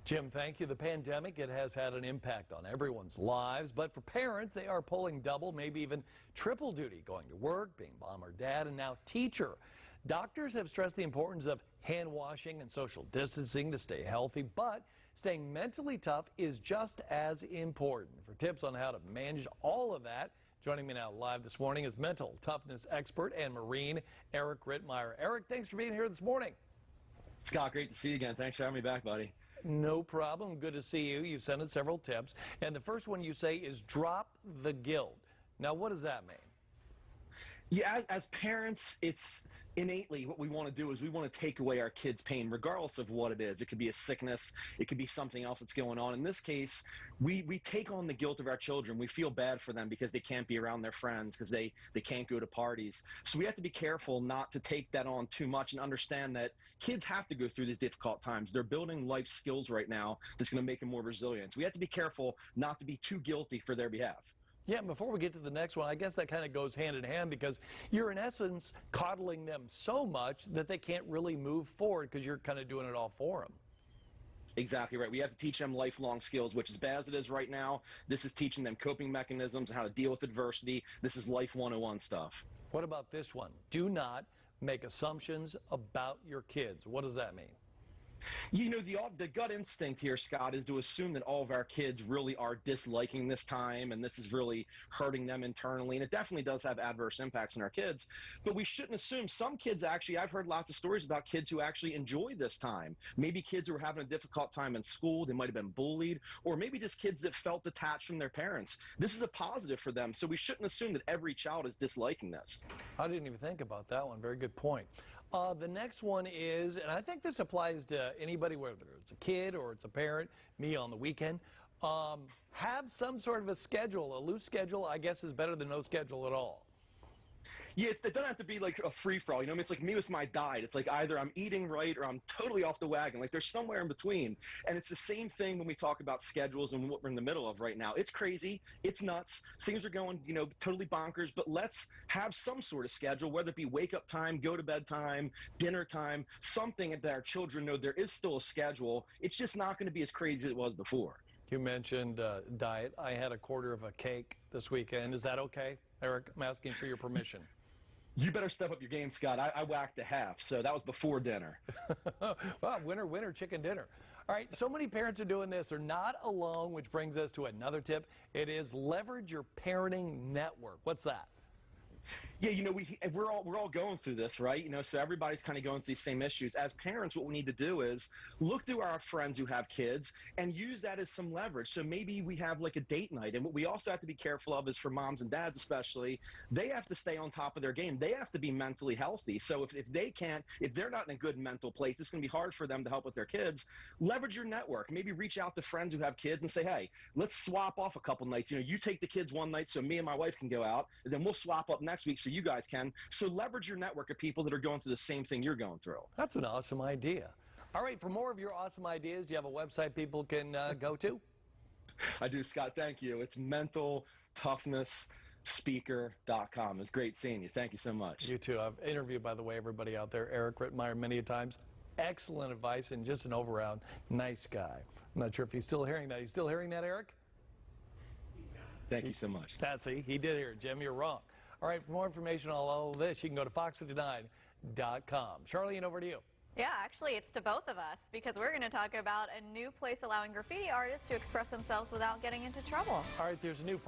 Jim, thank you. The pandemic, it has had an impact on everyone's lives, but for parents, they are pulling double, maybe even triple duty, going to work, being mom or dad, and now teacher. Doctors have stressed the importance of hand washing and social distancing to stay healthy, but staying mentally tough is just as important. For tips on how to manage all of that, joining me now live this morning is mental toughness expert and Marine Eric Rittmeyer. Eric, thanks for being here this morning. Scott, great to see you again. Thanks for having me back, buddy. No problem. Good to see you. You sent us several tips. And the first one you say is drop the guilt. Now, what does that mean? Yeah, as parents, it's innately what we want to do is we want to take away our kids' pain, regardless of what it is. It could be a sickness. It could be something else that's going on. In this case, we take on the guilt of our children. We feel bad for them because they can't be around their friends, because they can't go to parties. So we have to be careful not to take that on too much and understand that kids have to go through these difficult times. They're building life skills right now that's going to make them more resilient. So we have to be careful not to be too guilty for their behalf. Yeah, before we get to the next one, I guess that kind of goes hand in hand because you're in essence coddling them so much that they can't really move forward because you're kind of doing it all for them. Exactly right. We have to teach them lifelong skills, which as bad as it is right now, this is teaching them coping mechanisms and how to deal with adversity. This is life 101 stuff. What about this one? Do not make assumptions about your kids. What does that mean? You know, the gut instinct here, Scott, is to assume that all of our kids really are disliking this time and this is really hurting them internally. And it definitely does have adverse impacts on our kids. But we shouldn't assume. Some kids actually, I've heard lots of stories about kids who actually enjoy this time. Maybe kids who were having a difficult time in school, they might have been bullied, or maybe just kids that felt detached from their parents. This is a positive for them. So we shouldn't assume that every child is disliking this. I didn't even think about that one. Very good point. The next one is, and I think this applies to anybody, whether it's a kid or it's a parent, me on the weekend, have some sort of a schedule. A loose schedule, I guess, is better than no schedule at all. Yeah, it doesn't have to be like a free-for-all. You know, I mean, it's like me with my diet. It's like either I'm eating right or I'm totally off the wagon. Like there's somewhere in between. And it's the same thing when we talk about schedules and what we're in the middle of right now. It's crazy. It's nuts. Things are going, you know, totally bonkers. But let's have some sort of schedule, whether it be wake-up time, go to bed time, dinner time, something that our children know there is still a schedule. It's just not going to be as crazy as it was before. You mentioned diet. I had a quarter of a cake this weekend. Is that okay? Eric, I'm asking for your permission. You better step up your game, Scott. I whacked a half, so that was before dinner. Well, winner, chicken dinner. All right, so many parents are doing this. They're not alone, which brings us to another tip. It is leverage your parenting network. What's that? Yeah, you know, we're all going through this, right? You know, so everybody's kind of going through these same issues. As parents, what we need to do is look through our friends who have kids and use that as some leverage. So maybe we have like a date night. And what we also have to be careful of is for moms and dads especially, they have to stay on top of their game. They have to be mentally healthy. So if they're not in a good mental place, it's going to be hard for them to help with their kids. Leverage your network. Maybe reach out to friends who have kids and say, hey, let's swap off a couple nights. You know, you take the kids one night so me and my wife can go out, and then we'll swap up next week so you guys can. So leverage your network of people that are going through the same thing you're going through. That's an awesome idea. All right, for more of your awesome ideas, do you have a website people can go to? I do, Scott. Thank you. It's mentaltoughness.speaker.com. It's great seeing you. Thank you so much. You too. I've interviewed, by the way, everybody out there, Eric Rittmeyer many a times. Excellent advice and just an all-around nice guy. I'm not sure if he's still hearing that. You still hearing that, Eric? Thank you so much. That's it. He did hear it, Jim. You're wrong. All right, for more information on all of this, you can go to fox59.com. Charlene, over to you. Yeah, actually, it's to both of us because we're going to talk about a new place allowing graffiti artists to express themselves without getting into trouble. All right, there's a new